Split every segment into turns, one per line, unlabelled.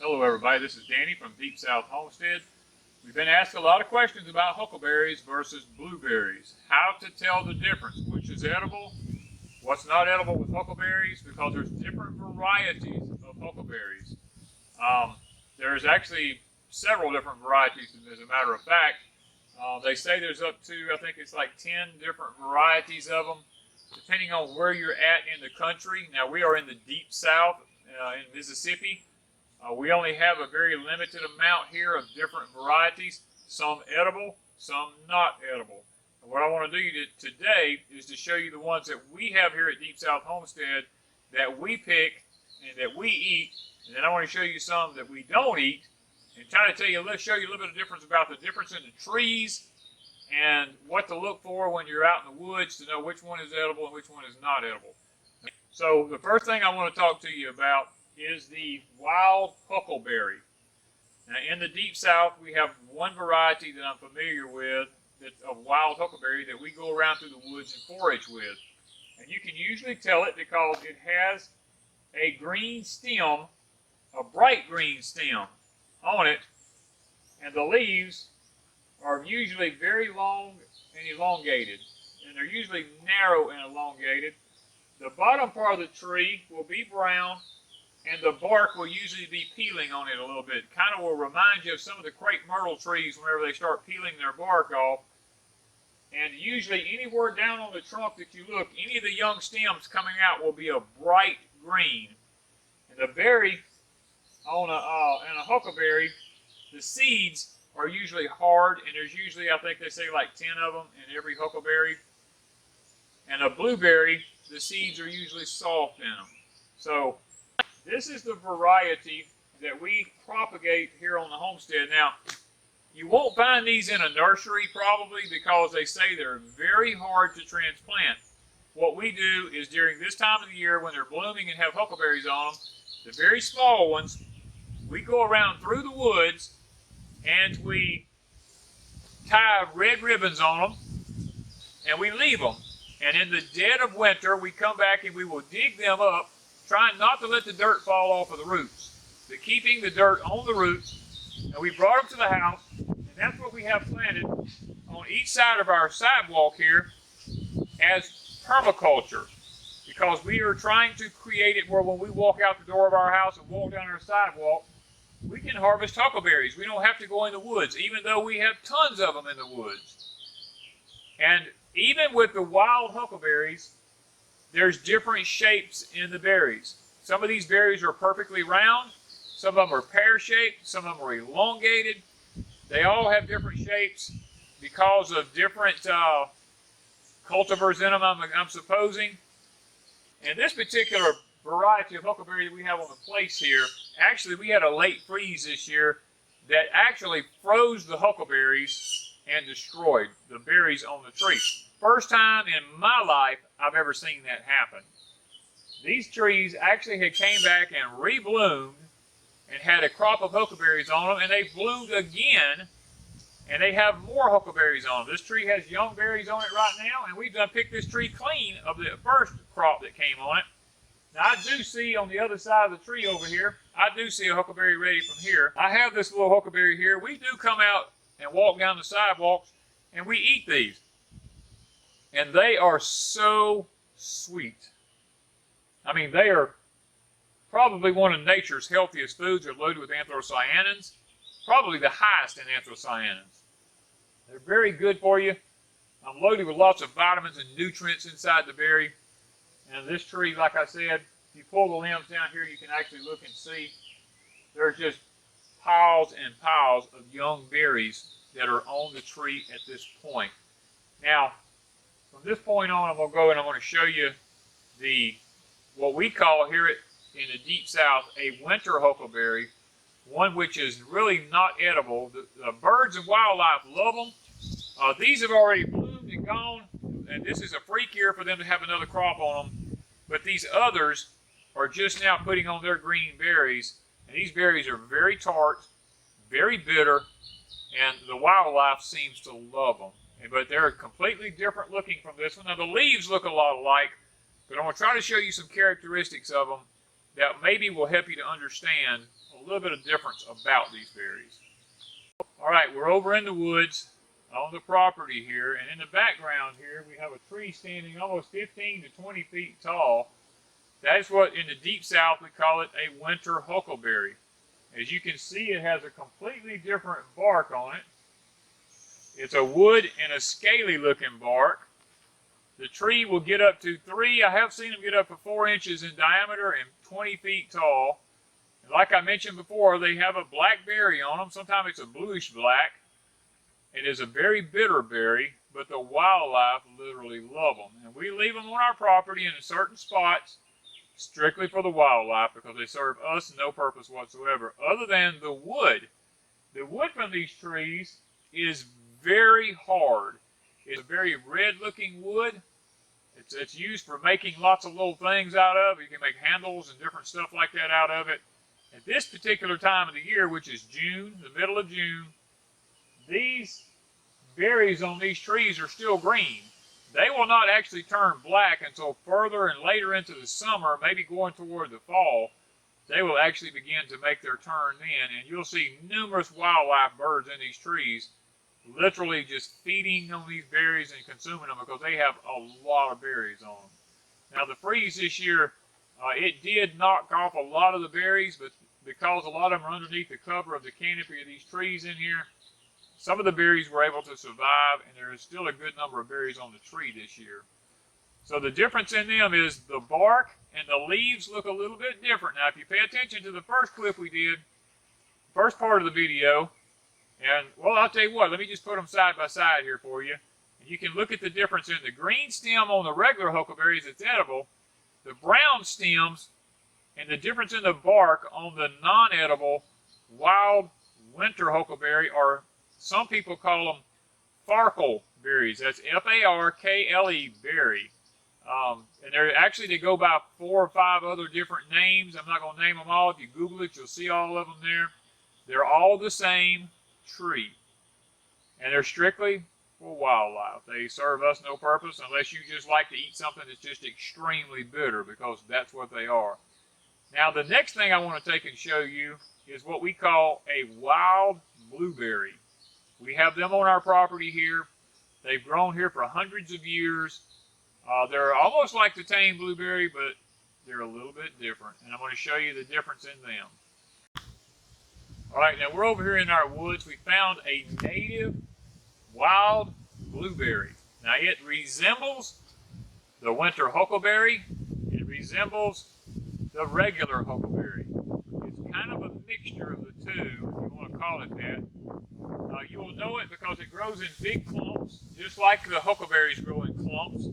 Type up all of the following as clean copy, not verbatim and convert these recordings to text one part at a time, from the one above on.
Hello everybody, this is Danny from Deep South Homestead. We've been asked a lot of questions about huckleberries versus blueberries. How to tell the difference, which is edible, what's not edible with huckleberries, because there's different varieties of huckleberries. There's actually several different varieties, as a matter of fact. They say there's up to, I think it's like 10 different varieties of them, depending on where you're at in the country. Now we are in the Deep South in Mississippi. We only have a very limited amount here of different varieties, some edible, some not edible. And what I want to do today is to show you the ones that we have here at Deep South Homestead that we pick and that we eat, and then I want to show you some that we don't eat, and try to show you a little bit of difference about the difference in the trees and what to look for when you're out in the woods to know which one is edible and which one is not edible. So the first thing I want to talk to you about is the wild huckleberry. Now in the Deep South we have one variety that I'm familiar with of wild huckleberry that we go around through the woods and forage with. And you can usually tell it because it has a green stem, a bright green stem on it, and the leaves are usually very long and elongated, and they're usually narrow and elongated. The bottom part of the tree will be brown, and the bark will usually be peeling on it a little bit. Kind of will remind you of some of the crepe myrtle trees whenever they start peeling their bark off. And usually anywhere down on the trunk that you look, any of the young stems coming out will be a bright green. And the berry on a huckleberry, the seeds are usually hard, and there's usually, I think they say like 10 of them in every huckleberry. And a blueberry, the seeds are usually soft in them. So this is the variety that we propagate here on the homestead. Now, you won't find these in a nursery probably because they say they're very hard to transplant. What we do is during this time of the year when they're blooming and have huckleberries on them, the very small ones, we go around through the woods and we tie red ribbons on them and we leave them. And in the dead of winter, we come back and we will dig them up, trying not to let the dirt fall off of the roots, but keeping the dirt on the roots. And we brought them to the house, and that's what we have planted on each side of our sidewalk here as permaculture, because we are trying to create it where when we walk out the door of our house and walk down our sidewalk, we can harvest huckleberries. We don't have to go in the woods, even though we have tons of them in the woods. And even with the wild huckleberries, there's different shapes in the berries. Some of these berries are perfectly round. Some of them are pear-shaped. Some of them are elongated. They all have different shapes because of different cultivars in them, I'm supposing. And this particular variety of huckleberry that we have on the place here, actually we had a late freeze this year that actually froze the huckleberries and destroyed the berries on the tree. First time in my life I've ever seen that happen. These trees actually had came back and re-bloomed and had a crop of huckleberries on them, and they bloomed again, and they have more huckleberries on them. This tree has young berries on it right now, and we've done picked this tree clean of the first crop that came on it. Now I do see on the other side of the tree over here, I do see a huckleberry ready from here. I have this little huckleberry here. We do come out and walk down the sidewalks, and we eat these. And they are so sweet. I mean, they are probably one of nature's healthiest foods. They're loaded with anthocyanins, probably the highest in anthocyanins. They're very good for you. I'm loaded with lots of vitamins and nutrients inside the berry. And this tree, like I said, if you pull the limbs down here, you can actually look and see there's just piles and piles of young berries that are on the tree at this point. Now, from this point on, I'm going to go and I'm going to show you what we call here in the Deep South a winter huckleberry, one which is really not edible. The birds and wildlife love them. These have already bloomed and gone, and this is a freak year for them to have another crop on them. But these others are just now putting on their green berries, and these berries are very tart, very bitter, and the wildlife seems to love them. But they're completely different looking from this one. Now the leaves look a lot alike, but I'm going to try to show you some characteristics of them that maybe will help you to understand a little bit of difference about these berries. All right, we're over in the woods on the property here, and in the background here we have a tree standing almost 15 to 20 feet tall. That's what in the deep south we call it a winter huckleberry. As you can see, it has a completely different bark on it. It's a wood and a scaly looking bark. The tree will get up to I have seen them get up to 4 inches in diameter and 20 feet tall. And like I mentioned before, they have a black berry on them. Sometimes it's a bluish black. It is a very bitter berry, but the wildlife literally love them. And we leave them on our property in certain spots strictly for the wildlife because they serve us no purpose whatsoever other than the wood. The wood from these trees is very hard. It's a very red-looking wood. It's used for making lots of little things out of. You can make handles and different stuff like that out of it. At this particular time of the year, which is June, the middle of June, these berries on these trees are still green. They will not actually turn black until further and later into the summer, maybe going toward the fall. They will actually begin to make their turn then, and you'll see numerous wildlife birds in these trees literally just feeding on these berries and consuming them because they have a lot of berries on them. Now the freeze this year, it did knock off a lot of the berries, but because a lot of them are underneath the cover of the canopy of these trees in here, some of the berries were able to survive, and there is still a good number of berries on the tree this year. So the difference in them is the bark and the leaves look a little bit different. Now if you pay attention to the first clip we did, first part of the video, and well, I'll tell you what, let me just put them side by side here for you. And you can look at the difference in the green stem on the regular huckleberries that's edible, the brown stems, and the difference in the bark on the non-edible wild winter huckleberry, or some people call them farkleberries. That's F-A-R-K-L-E berry. And they go by 4 or 5 other different names. I'm not going to name them all. If you Google it, you'll see all of them there. They're all the same tree. And they're strictly for wildlife. They serve us no purpose unless you just like to eat something that's just extremely bitter, because that's what they are. Now the next thing I want to take and show you is what we call a wild blueberry. We have them on our property here. They've grown here for hundreds of years. They're almost like the tame blueberry, but they're a little bit different. And I'm going to show you the difference in them. All right, now we're over here in our woods. We found a native wild blueberry. Now it resembles the winter huckleberry. It resembles the regular huckleberry. It's kind of a mixture of the two, if you want to call it that. You will know it because it grows in big clumps, just like the huckleberries grow in clumps.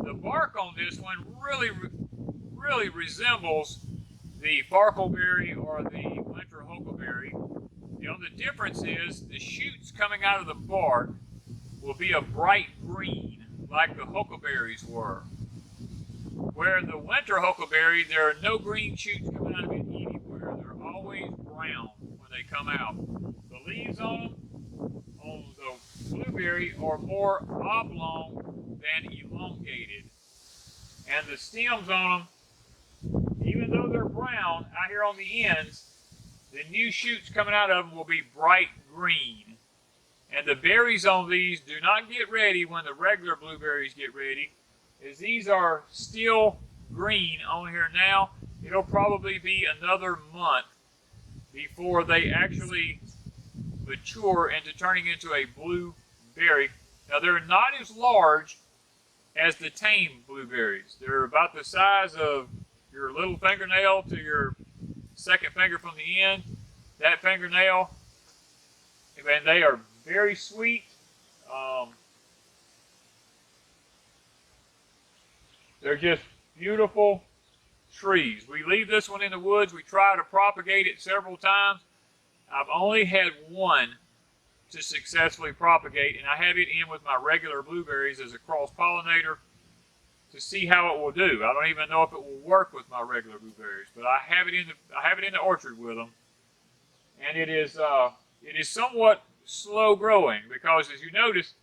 The bark on this one really resembles the farkleberry or the winter huckleberry. The only difference is the shoots coming out of the bark will be a bright green, like the huckleberries were. Where the winter huckleberry, there are no green shoots coming out of it anywhere. They're always brown when they come out. The leaves on them, on the blueberry, are more oblong than elongated. And the stems on them, even though they're brown out here on the ends, the new shoots coming out of them will be bright green. And the berries on these do not get ready when the regular blueberries get ready, as these are still green on here now. It'll probably be another month before they actually mature into turning into a blueberry. Now they're not as large as the tame blueberries. They're about the size of your little fingernail to your second finger from the end. That fingernail, and they are very sweet. They're just beautiful trees. We leave this one in the woods. We try to propagate it several times. I've only had one to successfully propagate, and I have it in with my regular blueberries as a cross-pollinator to see how it will do. I don't even know if it will work with my regular blueberries, but I have it in the orchard with them, and it is somewhat slow growing because, as you notice,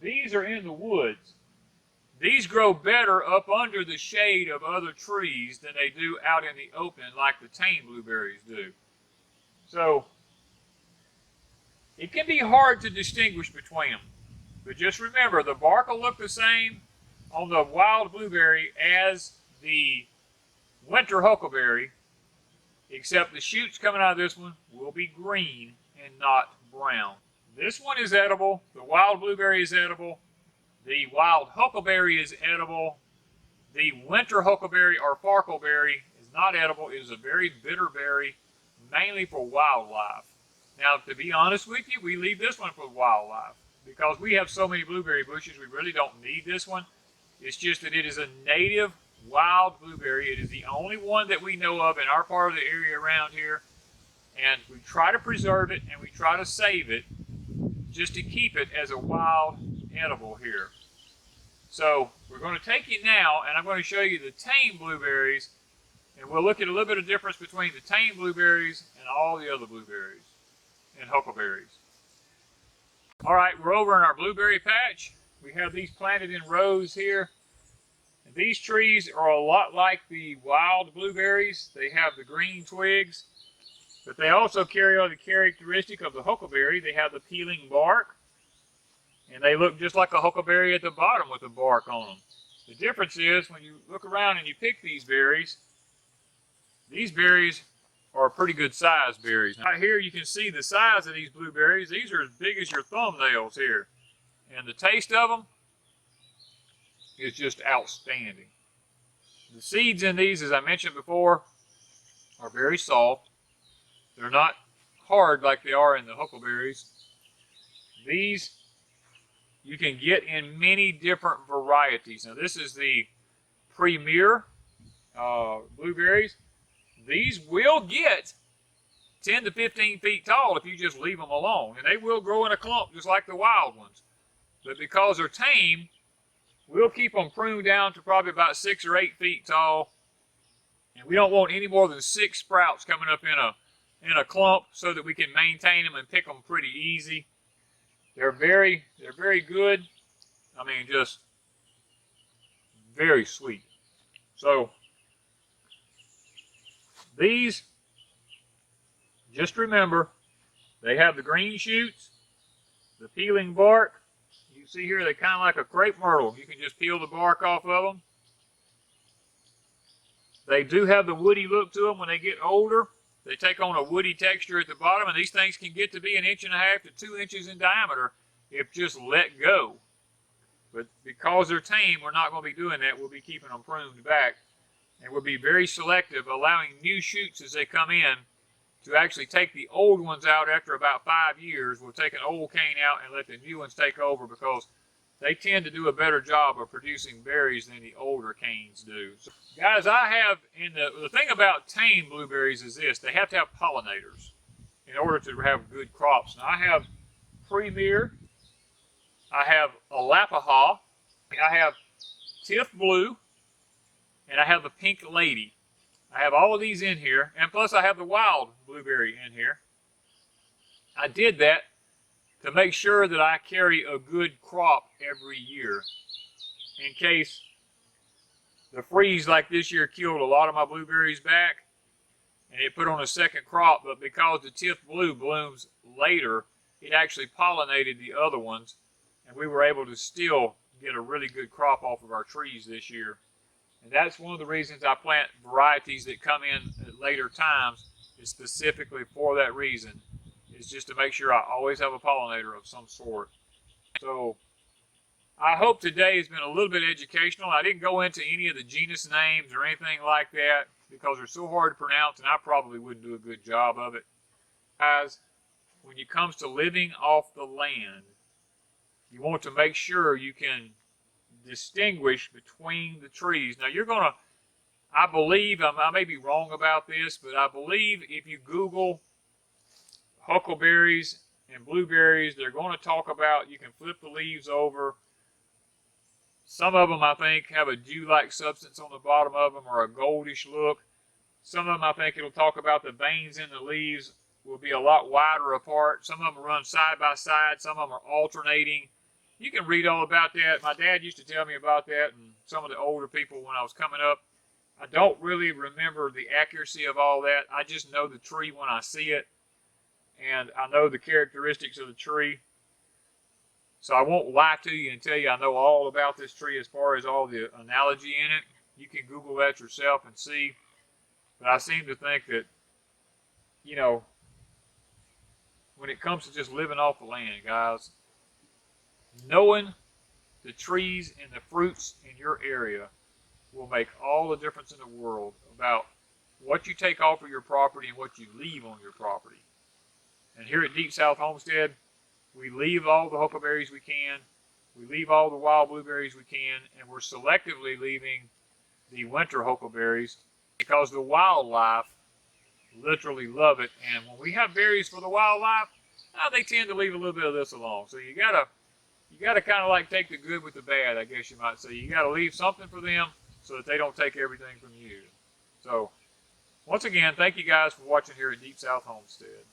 these are in the woods. These grow better up under the shade of other trees than they do out in the open like the tame blueberries do. So it can be hard to distinguish between them. But just remember, the bark will look the same on the wild blueberry as the winter huckleberry, except the shoots coming out of this one will be green and not brown. This one is edible. The wild blueberry is edible. The wild huckleberry is edible. The winter huckleberry or farkleberry is not edible. It is a very bitter berry, mainly for wildlife. Now, to be honest with you, we leave this one for wildlife because we have so many blueberry bushes, we really don't need this one. It's just that it is a native wild blueberry. It is the only one that we know of in our part of the area around here. And we try to preserve it and we try to save it just to keep it as a wild edible here. So we're going to take it now and I'm going to show you the tame blueberries, and we'll look at a little bit of difference between the tame blueberries and all the other blueberries and huckleberries. All right, we're over in our blueberry patch. We have these planted in rows here. And these trees are a lot like the wild blueberries. They have the green twigs, but they also carry all the characteristic of the huckleberry. They have the peeling bark, and they look just like a huckleberry at the bottom with the bark on them. The difference is when you look around and you pick these berries are pretty good sized berries. Right here you can see the size of these blueberries. These are as big as your thumbnails here. And the taste of them is just outstanding. The seeds in these, as I mentioned before, are very soft. They're not hard like they are in the huckleberries. These you can get in many different varieties. Now this is the premier blueberries. These will get 10 to 15 feet tall if you just leave them alone. And they will grow in a clump just like the wild ones. But because they're tame, we'll keep them pruned down to probably about 6 or 8 feet tall. And we don't want any more than 6 sprouts coming up in a clump so that we can maintain them and pick them pretty easy. They're very good. I mean, just very sweet. So these, just remember, they have the green shoots, the peeling bark. You see here, they're kind of like a crepe myrtle. You can just peel the bark off of them. They do have the woody look to them when they get older. They take on a woody texture at the bottom, and these things can get to be 1.5 inches to 2 inches in diameter if just let go. But because they're tame, we're not going to be doing that. We'll be keeping them pruned back. And we'll be very selective, allowing new shoots as they come in to actually take the old ones out after about 5 years. We'll take an old cane out and let the new ones take over because they tend to do a better job of producing berries than the older canes do. So, guys, I have, the thing about tame blueberries is this: they have to have pollinators in order to have good crops. Now, I have Premier, I have Alapaha, I have Tiff Blue, and I have the Pink Lady. I have all of these in here, and plus I have the wild blueberry in here. I did that to make sure that I carry a good crop every year in case the freeze like this year killed a lot of my blueberries back and it put on a second crop. But because the Tiff Blue blooms later, it actually pollinated the other ones, and we were able to still get a really good crop off of our trees this year. And that's one of the reasons I plant varieties that come in at later times, is specifically for that reason. It's just to make sure I always have a pollinator of some sort. So I hope today has been a little bit educational. I didn't go into any of the genus names or anything like that because they're so hard to pronounce, and I probably wouldn't do a good job of it. Guys, when it comes to living off the land, you want to make sure you can distinguish between the trees. Now you're going to, I believe, I may be wrong about this, but I believe if you Google huckleberries and blueberries, they're going to talk about, you can flip the leaves over. Some of them, I think, have a dew-like substance on the bottom of them or a goldish look. Some of them, I think, it'll talk about the veins in the leaves will be a lot wider apart. Some of them run side by side. Some of them are alternating. You can read all about that. My dad used to tell me about that, and some of the older people when I was coming up. I don't really remember the accuracy of all that. I just know the tree when I see it. and I know the characteristics of the tree. So I won't lie to you and tell you I know all about this tree as far as all the analogy in it. You can Google that yourself and see. But I seem to think that, you know, when it comes to just living off the land, guys, knowing the trees and the fruits in your area will make all the difference in the world about what you take off of your property and what you leave on your property. And here at Deep South Homestead, we leave all the huckleberries we can, we leave all the wild blueberries we can, and we're selectively leaving the winter huckleberries because the wildlife literally love it. And when we have berries for the wildlife, they tend to leave a little bit of this alone. So you gotta kind of like take the good with the bad, I guess you might say. You gotta leave something for them so that they don't take everything from you. So once again, thank you guys for watching here at Deep South Homestead.